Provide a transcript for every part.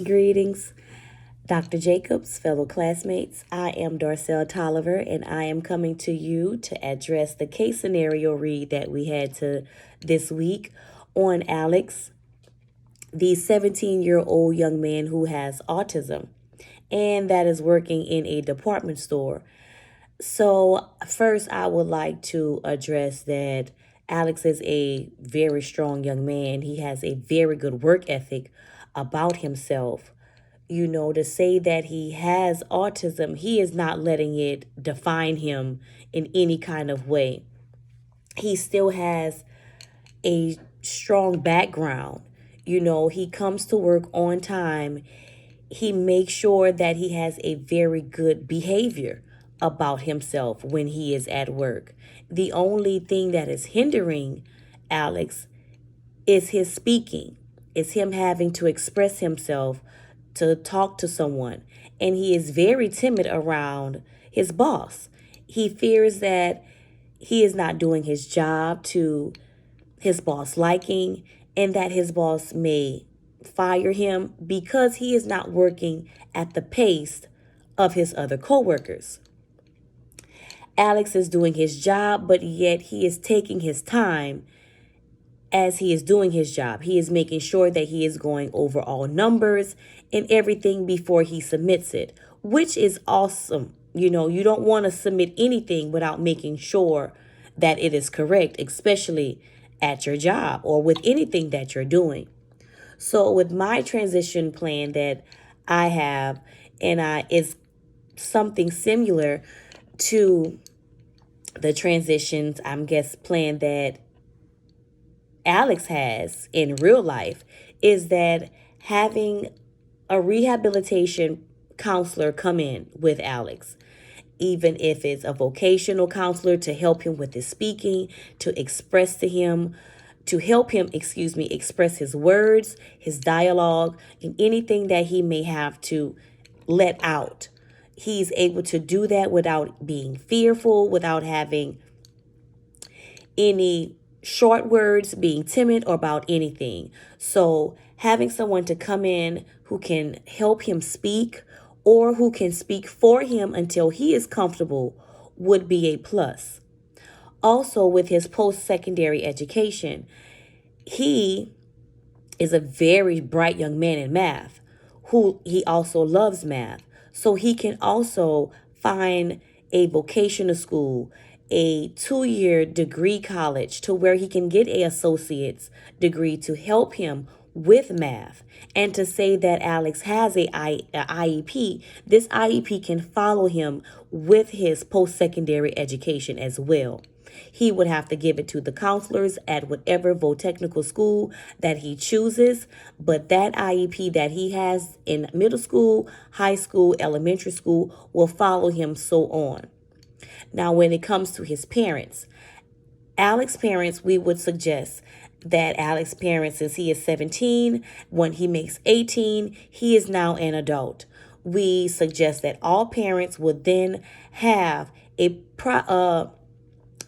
Greetings, Dr. Jacobs, fellow classmates. I am Darcel Tolliver, and I am coming to you to address the case scenario read that we had to this week on Alex, the 17-year-old young man who has autism and that is working in a department store. So, first, I would like to address that Alex is a very strong young man. He has a very good work ethic about himself. To say that he has autism, he is not letting it define him in any kind of way. He still has a strong background. He comes to work on time. He makes sure that he has a very good behavior about himself when he is at work. The only thing that is hindering Alex is his speaking, is him having to express himself to talk to someone. And he is very timid around his boss. He fears that he is not doing his job to his boss liking and that his boss may fire him because he is not working at the pace of his other coworkers. Alex is doing his job, but yet he is taking his time as he is doing his job. He is making sure that he is going over all numbers and everything before he submits it, which is awesome. You don't want to submit anything without making sure that it is correct, especially at your job or with anything that you're doing. So with my transition plan that I have, and is something similar to the transitions, plan that Alex has in real life, is that having a rehabilitation counselor come in with Alex, even if it's a vocational counselor to help him with his speaking, to express to him, to help him, express his words, his dialogue, and anything that he may have to let out. He's able to do that without being fearful, without having any short words, being timid or about anything. So having someone to come in who can help him speak or who can speak for him until he is comfortable would be a plus. Also, with his post-secondary education, he is a very bright young man in math who he also loves math. So he can also find a vocational school, a 2-year degree college to where he can get a associate's degree to help him with math. And to say that Alex has a IEP, this IEP can follow him with his post-secondary education as well. He would have to give it to the counselors at whatever technical school that he chooses. But that IEP that he has in middle school, high school, elementary school will follow him so on. Now, when it comes to his parents, Alex's parents, we would suggest that Alex's parents, since he is 17, when he makes 18, he is now an adult. We suggest that all parents would then have a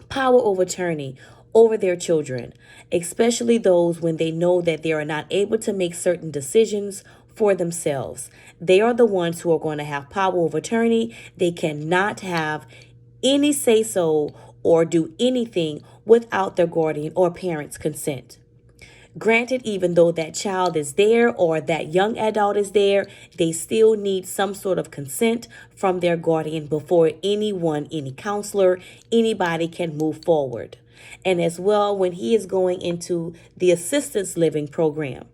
power of attorney over their children, especially those when they know that they are not able to make certain decisions for themselves. They are the ones who are going to have power of attorney. They cannot have any say so or do anything without their guardian or parents' consent. Granted, even though that child is there or that young adult is there, they still need some sort of consent from their guardian before anyone, any counselor, anybody can move forward. And as well, when he is going into the assistance living program,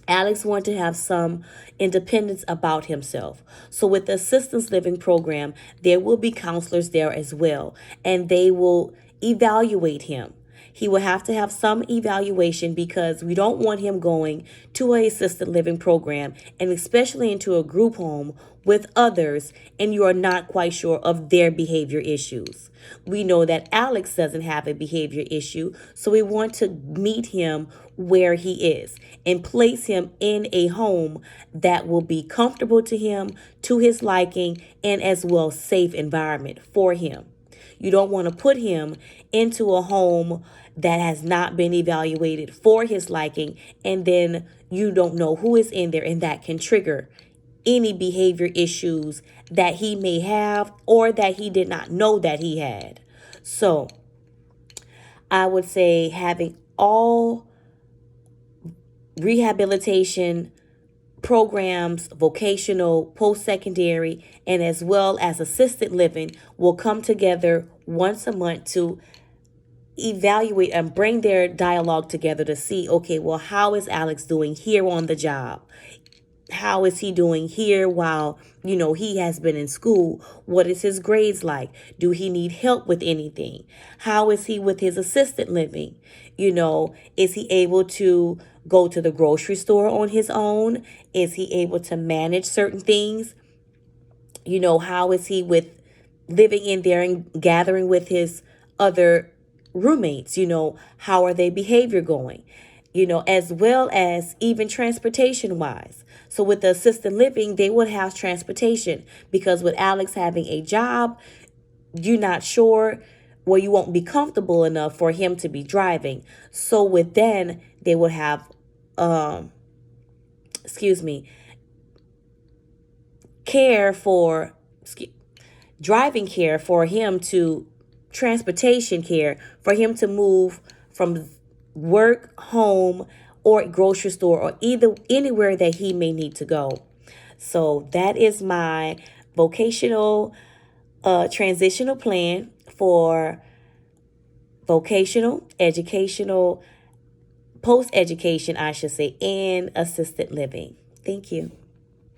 Alex wanted to have some independence about himself. So with the assistance living program, there will be counselors there as well, and they will evaluate him. He will have to have some evaluation because we don't want him going to a assisted living program and especially into a group home with others and you are not quite sure of their behavior issues. We know that Alex doesn't have a behavior issue, so we want to meet him where he is and place him in a home that will be comfortable to him, to his liking, and as well safe environment for him. You don't want to put him into a home that has not been evaluated for his liking, and then you don't know who is in there, and that can trigger any behavior issues that he may have or that he did not know that he had. So I would say having all rehabilitation programs, vocational, post-secondary, and as well as assisted living will come together once a month to evaluate and bring their dialogue together to see, okay, well, how is Alex doing here on the job? How is he doing here while, he has been in school? What is his grades like? Do he need help with anything? How is he with his assisted living? Is he able to go to the grocery store on his own? Is he able to manage certain things? How is he with living in there and gathering with his other roommates? How are their behavior going? As well as even transportation wise. So with the assisted living, they would have transportation, because with Alex having a job, you're not sure, well, you won't be comfortable enough for him to be driving. So with then they would have, care for, driving care for him, to transportation care for him to move from work, home, or grocery store, or either anywhere that he may need to go. So that is my vocational transitional plan for vocational, educational, post-education, I should say, and assisted living. Thank you.